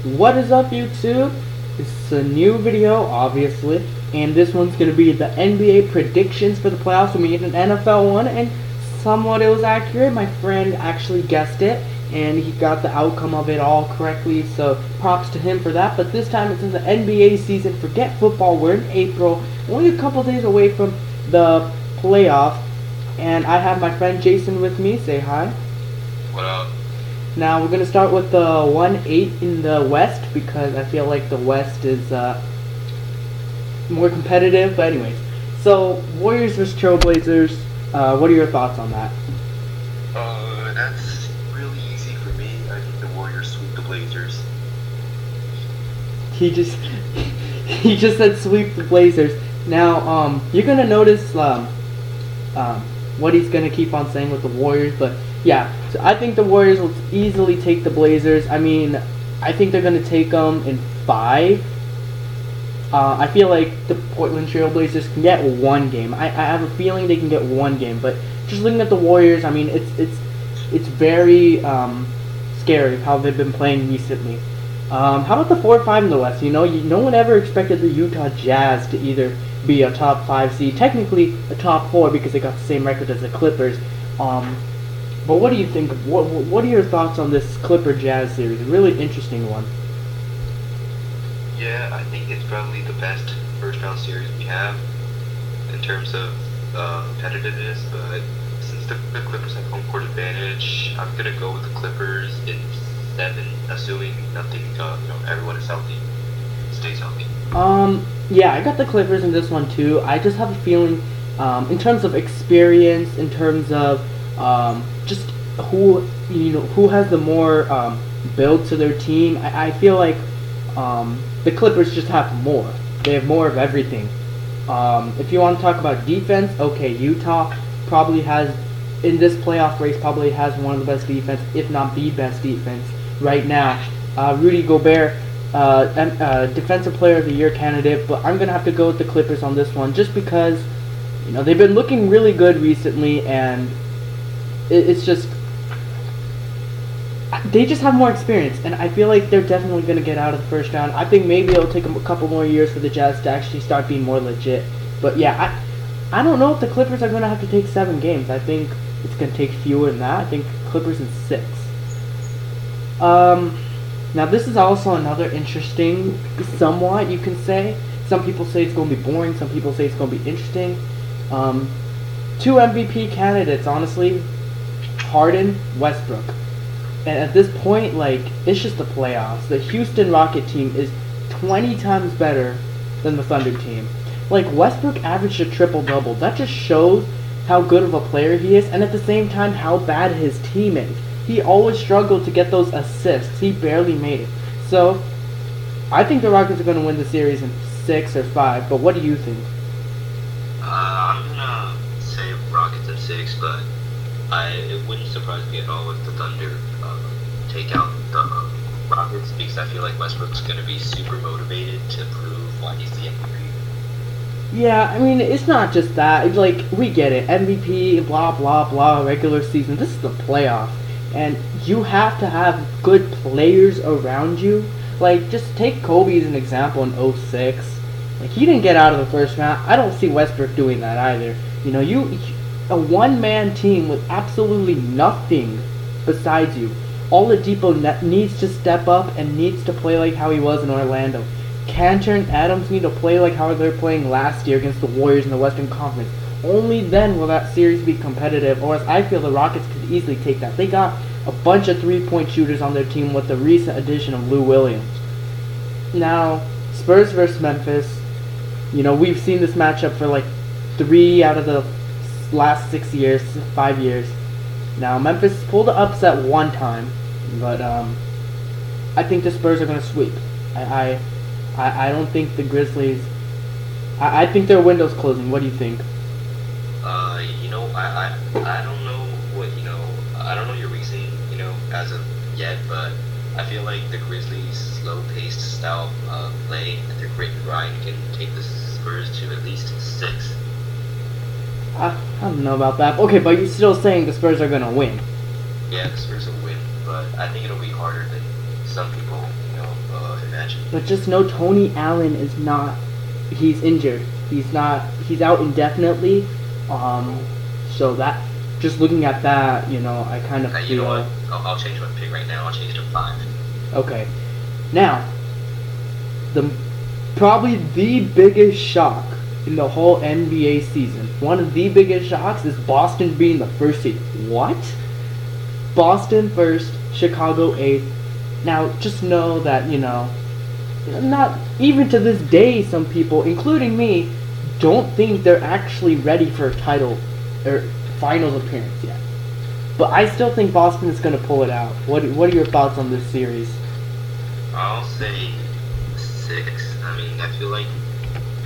What is up, YouTube? It's a new video, obviously, and this one's going to be the NBA predictions for the playoffs. We made an NFL one, and somewhat it was accurate. My friend actually guessed it, and he got the outcome of it all correctly, so props to him for that. But this time it's in the NBA season. Forget football, we're in April, only a couple days away from the playoff, and I have my friend Jason with me. Say hi. What up? Now we're gonna start with the 1-8 in the West because I feel like the West is more competitive. But anyways, so Warriors vs Trailblazers. What are your thoughts on that? That's really easy for me. I think the Warriors sweep the Blazers. He just he just said sweep the Blazers. Now you're gonna notice what he's gonna keep on saying with the Warriors, but yeah, so I think the Warriors will easily take the Blazers. I mean, I think they're gonna take them in 5. I feel like the Portland Trail Blazers can get one game. I have a feeling they can get one game, but just looking at the Warriors, I mean, it's very scary how they've been playing recently. How about the 4-5 in the West? You know, no one ever expected the Utah Jazz to either be a top 5 seed, technically a top 4 because they got the same record as the Clippers. But what do you think? What are your thoughts on this Clipper Jazz series? A really interesting one. Yeah, I think it's probably the best first round series we have in terms of competitiveness, but since the Clippers have home court advantage, I'm gonna go with the Clippers in 7, assuming nothing, everyone is healthy, stays healthy. Yeah, I got the Clippers in this one too. I just have a feeling, in terms of experience, in terms of just who has the more build to their team. I feel like the Clippers just have more. They have more of everything. If you want to talk about defense, okay, Utah probably has, in this playoff race, probably has one of the best defense, if not the best defense right now. Rudy Gobert, Defensive Player of the Year candidate, but I'm gonna have to go with the Clippers on this one, just because they've been looking really good recently, and it's just they just have more experience, and I feel like they're definitely going to get out of the first round. I think maybe it'll take a couple more years for the Jazz to actually start being more legit. But yeah, I don't know if the Clippers are going to have to take 7 games. I think it's going to take fewer than that. I think Clippers in 6. Now this is also another interesting, somewhat you can say. Some people say it's going to be boring. Some people say it's going to be interesting. 2 MVP candidates, honestly. Harden, Westbrook. And at this point, like, it's just the playoffs. The Houston Rocket team is 20 times better than the Thunder team. Like, Westbrook averaged a triple-double. That just shows how good of a player he is, and at the same time, how bad his team is. He always struggled to get those assists. He barely made it. So, I think the Rockets are going to win the series in 6 or 5, but what do you think? I'm gonna say Rockets in 6, but it wouldn't surprise me at all if the Thunder take out the Rockets, because I feel like Westbrook's gonna be super motivated to prove why he's the MVP. Yeah, I mean, it's not just that. It's like, we get it. MVP, blah, blah, blah, regular season. This is the playoff. And you have to have good players around you. Like, just take Kobe as an example in '06. Like, he didn't get out of the first round. I don't see Westbrook doing that either. A one-man team with absolutely nothing besides you. Oladipo needs to step up and needs to play like how he was in Orlando. Cantor and Adams need to play like how they're playing last year against the Warriors in the Western Conference. Only then will that series be competitive, or else I feel the Rockets could easily take that. They got a bunch of three-point shooters on their team with the recent addition of Lou Williams. Now, Spurs versus Memphis. We've seen this matchup for like 3 out of the last 6 years, 5 years. Now, Memphis pulled the upset one time, but I think the Spurs are going to sweep. I don't think the Grizzlies. I think their window's closing. What do you think? I don't know I don't know your reasoning, as of yet, but I feel like the Grizzlies' slow-paced style of play and their grit and grind can take the Spurs to at least 6. I don't know about that. Okay, but you're still saying the Spurs are going to win. Yeah, the Spurs will win, but I think it'll be harder than some people, imagine. But just know Tony Allen is not. He's injured. He's not. He's out indefinitely. So that. Just looking at that, I kind of feel. You know what? I'll change my pick right now. I'll change it to 5. Okay. Now, probably the biggest shock in the whole NBA season. One of the biggest shocks is Boston being the first seed. What? Boston first, Chicago 8th. Now, just know that, not even to this day, some people, including me, don't think they're actually ready for a title or finals appearance yet. But I still think Boston is going to pull it out. What are your thoughts on this series? I'll say 6. I mean, I feel like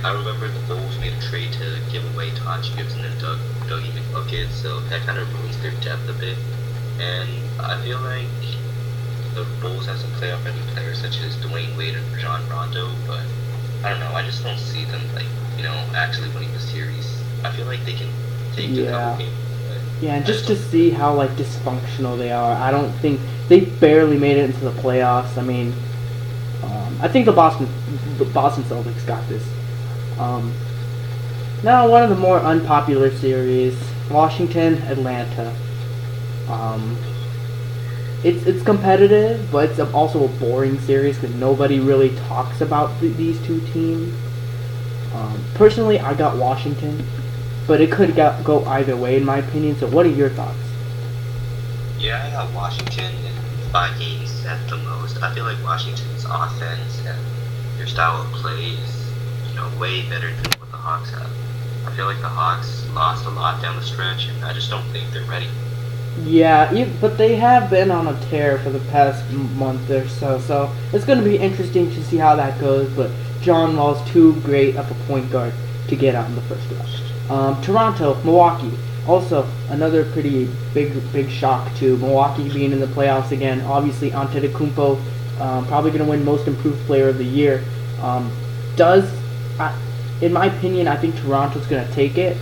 I remember the Bulls made a trade to give away Taj Gibson and Dougie McBucket, so that kind of ruins their depth a bit. And I feel like the Bulls have some playoff-ready players such as Dwayne Wade and Rajon Rondo, but I don't know. I just don't see them actually winning the series. I feel like they can take the double game. Yeah, and just to see how dysfunctional they are, I don't think they barely made it into the playoffs. I mean, I think the Boston Celtics got this. Now, one of the more unpopular series, Washington, Atlanta. It's competitive, but it's also a boring series because nobody really talks about these two teams. Personally, I got Washington, but it could go either way in my opinion. So, what are your thoughts? Yeah, I got Washington in 5 games at the most. I feel like Washington's offense and their style of play is way better than what the Hawks have. I feel like the Hawks lost a lot down the stretch, and I just don't think they're ready. Yeah, but they have been on a tear for the past month or so, so it's going to be interesting to see how that goes, but John Wall's too great of a point guard to get out in the first round. Toronto, Milwaukee, also another pretty big shock to Milwaukee being in the playoffs again. Obviously, Antetokounmpo probably going to win Most Improved Player of the Year. In my opinion, I think Toronto's going to take it,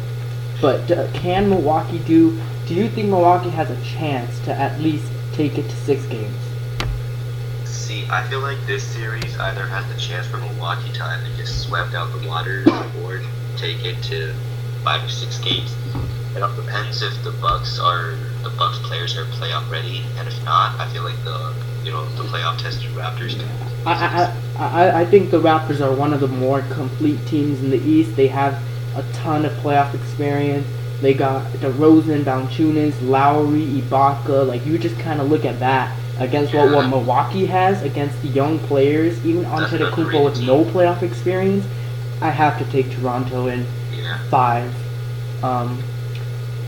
but can Milwaukee do you think Milwaukee has a chance to at least take it to 6 games? See, I feel like this series either has the chance for Milwaukee to either get swept out the waters or take it to 5 or 6 games. It all depends if the Bucks players are playoff ready, and if not, I feel like the playoff tested Raptors can. I think the Raptors are one of the more complete teams in the East. They have a ton of playoff experience. They got DeRozan, Valanciunas, Lowry, Ibaka. You just kind of look at that against what Milwaukee has against the young players, even Antetokounmpo with no playoff experience. I have to take Toronto in 5.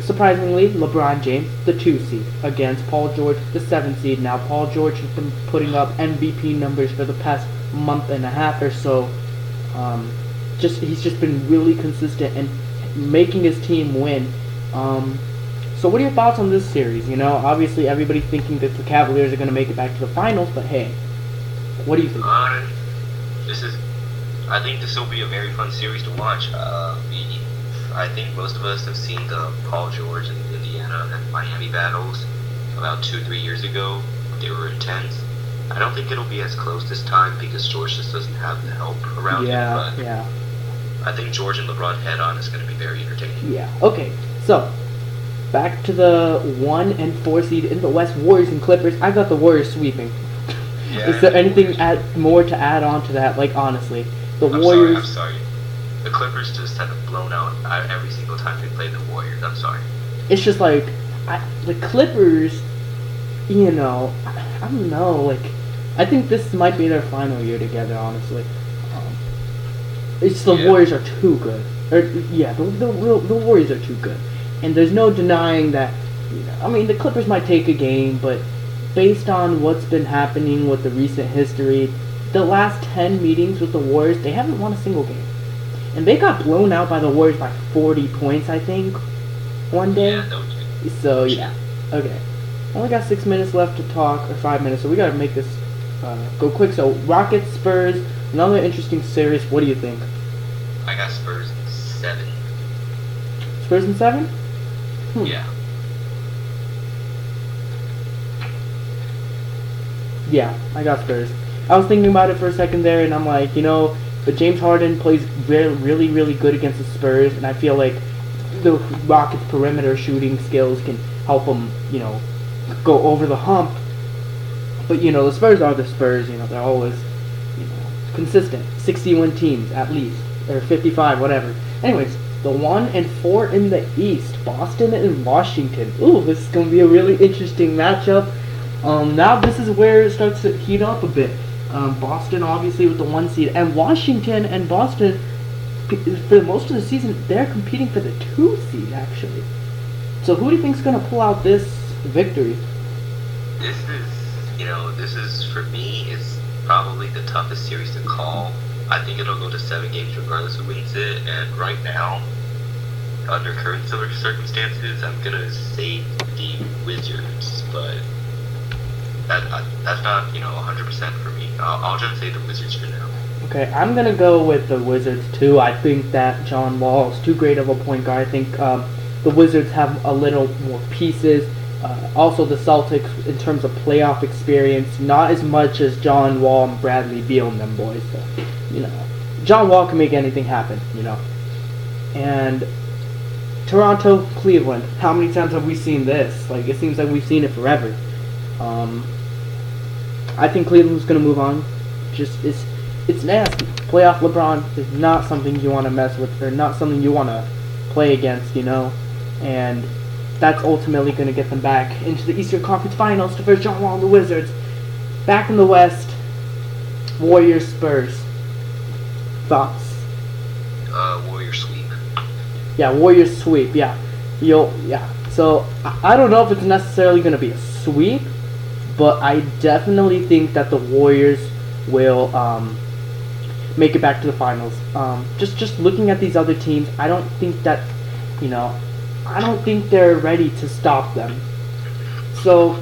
Surprisingly, LeBron James, the 2 seed, against Paul George, the 7 seed. Now, Paul George has been putting up MVP numbers for the past month and a half or so. He's just been really consistent and making his team win. So what are your thoughts on this series? Obviously everybody's thinking that the Cavaliers are going to make it back to the finals, but hey, what do you think? I think this will be a very fun series to watch. I think most of us have seen the Paul George and Indiana and Miami battles about 2-3 years ago. They were intense. I don't think it'll be as close this time because George just doesn't have the help around him. But I think George and LeBron head-on is going to be very entertaining. Yeah. Okay. So, back to the 1 and 4 seed in the West, Warriors and Clippers. I got the Warriors sweeping. Yeah, is there anything more to add on to that? Honestly, Warriors. I'm sorry. The Clippers just have blown out every single time they play the Warriors. I'm sorry. It's just the Clippers. I don't know. I think this might be their final year together. Honestly. It's the Warriors are too good. The Warriors are too good, and there's no denying that. The Clippers might take a game, but based on what's been happening with the recent history, the last 10 meetings with the Warriors, they haven't won a single game, and they got blown out by the Warriors by 40 points, I think, one day. So okay. Only got 6 minutes left to talk, or 5 minutes, so we gotta make this go quick. So Rockets, Spurs. Another interesting series. What do you think? I got Spurs in 7. Spurs in 7? Yeah. Yeah, I got Spurs. I was thinking about it for a second there, and I'm like, but James Harden plays really, really good against the Spurs, and I feel like the Rockets' perimeter shooting skills can help them, go over the hump. But the Spurs are the Spurs. They're always, consistent. 60-win teams at least, or 55, whatever. Anyways, the 1 and 4 in the East, Boston and Washington. Ooh, this is gonna be a really interesting matchup. Now this is where it starts to heat up a bit. Boston obviously with the 1 seed, and Washington and Boston for most of the season they're competing for the 2 seed actually. So who do you think's gonna pull out this victory? This is for me. It's probably the toughest series to call. I think it'll go to 7 games regardless of who wins it. And right now, under current circumstances, I'm gonna say the Wizards, but that's not 100% for me. I'll just say the Wizards for now. Okay, I'm gonna go with the Wizards too. I think that John Wall is too great of a point guard. I think the Wizards have a little more pieces. Also, the Celtics, in terms of playoff experience, not as much as John Wall and Bradley Beal and them boys. So, John Wall can make anything happen, And Toronto, Cleveland. How many times have we seen this? Like, it seems like we've seen it forever. I think Cleveland's going to move on. It's nasty. Playoff LeBron is not something you want to mess with, or not something you want to play against, And that's ultimately going to get them back into the Eastern Conference Finals to face John Wall and the Wizards. Back in the West, Warriors, Spurs. Thoughts? Warriors sweep. Yeah, Warriors sweep. Yeah, So I don't know if it's necessarily going to be a sweep, but I definitely think that the Warriors will make it back to the finals. Just looking at these other teams, I don't think that I don't think they're ready to stop them. So,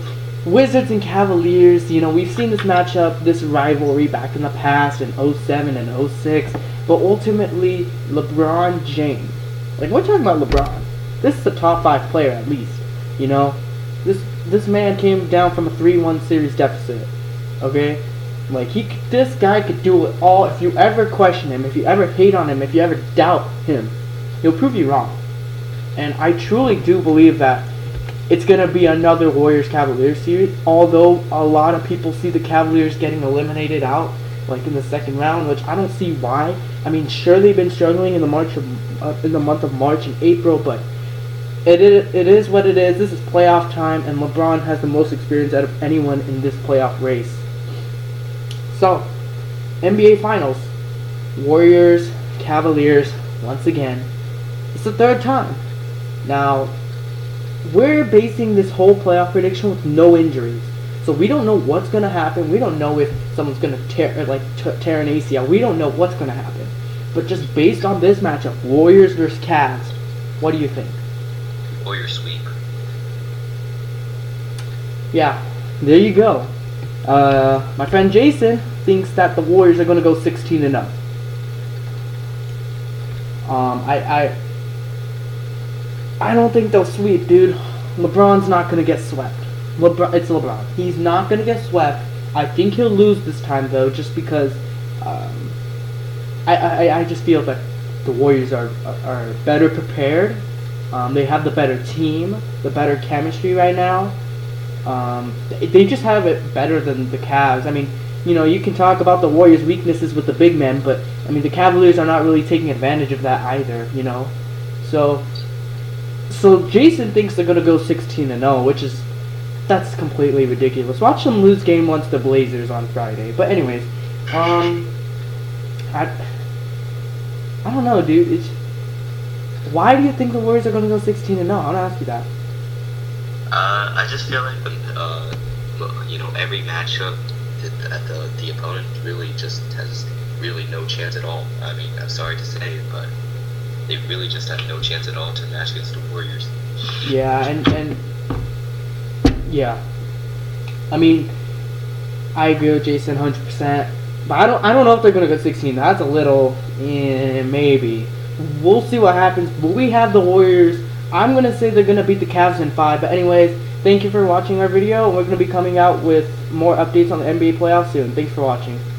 Wizards and Cavaliers, we've seen this matchup, this rivalry back in the past in 07 and 06, but ultimately, LeBron James. Like, we're talking about LeBron. This is a top 5 player at least, This man came down from a 3-1 series deficit, okay? Like, this guy could do it all. If you ever question him, if you ever hate on him, if you ever doubt him, he'll prove you wrong. And I truly do believe that it's going to be another Warriors-Cavaliers series, although a lot of people see the Cavaliers getting eliminated out, like in the second round, which I don't see why. I mean, sure, they've been struggling in the month of March and April, but it is what it is. This is playoff time, and LeBron has the most experience out of anyone in this playoff race. So, NBA Finals, Warriors, Cavaliers, once again. It's the 3rd time. Now, we're basing this whole playoff prediction with no injuries. So we don't know what's going to happen. We don't know if someone's going to tear an ACL. We don't know what's going to happen. But just based on this matchup, Warriors versus Cavs, what do you think? Warriors sweep. Yeah, there you go. My friend Jason thinks that the Warriors are going to go 16-0. I don't think they'll sweep, dude. LeBron's not going to get swept. It's LeBron. He's not going to get swept. I think he'll lose this time, though, just because I just feel that the Warriors are better prepared. They have the better team, the better chemistry right now. They just have it better than the Cavs. I mean, you can talk about the Warriors' weaknesses with the big men, but, I mean, the Cavaliers are not really taking advantage of that either, So Jason thinks they're going to go 16-0, that's completely ridiculous. Watch them lose game 1 to the Blazers on Friday. But anyways, I don't know, dude. Why do you think the Warriors are going to go 16-0? I'll ask you that. I just feel like every matchup that the opponent really just has really no chance at all. I mean, I'm sorry to say it, but they really just have no chance at all to match against the Warriors. Yeah, and yeah. I mean, I agree with Jason 100%. But I don't know if they're going to go 16. That's a little, maybe. We'll see what happens. But we have the Warriors. I'm going to say they're going to beat the Cavs in 5. But anyways, thank you for watching our video. We're going to be coming out with more updates on the NBA playoffs soon. Thanks for watching.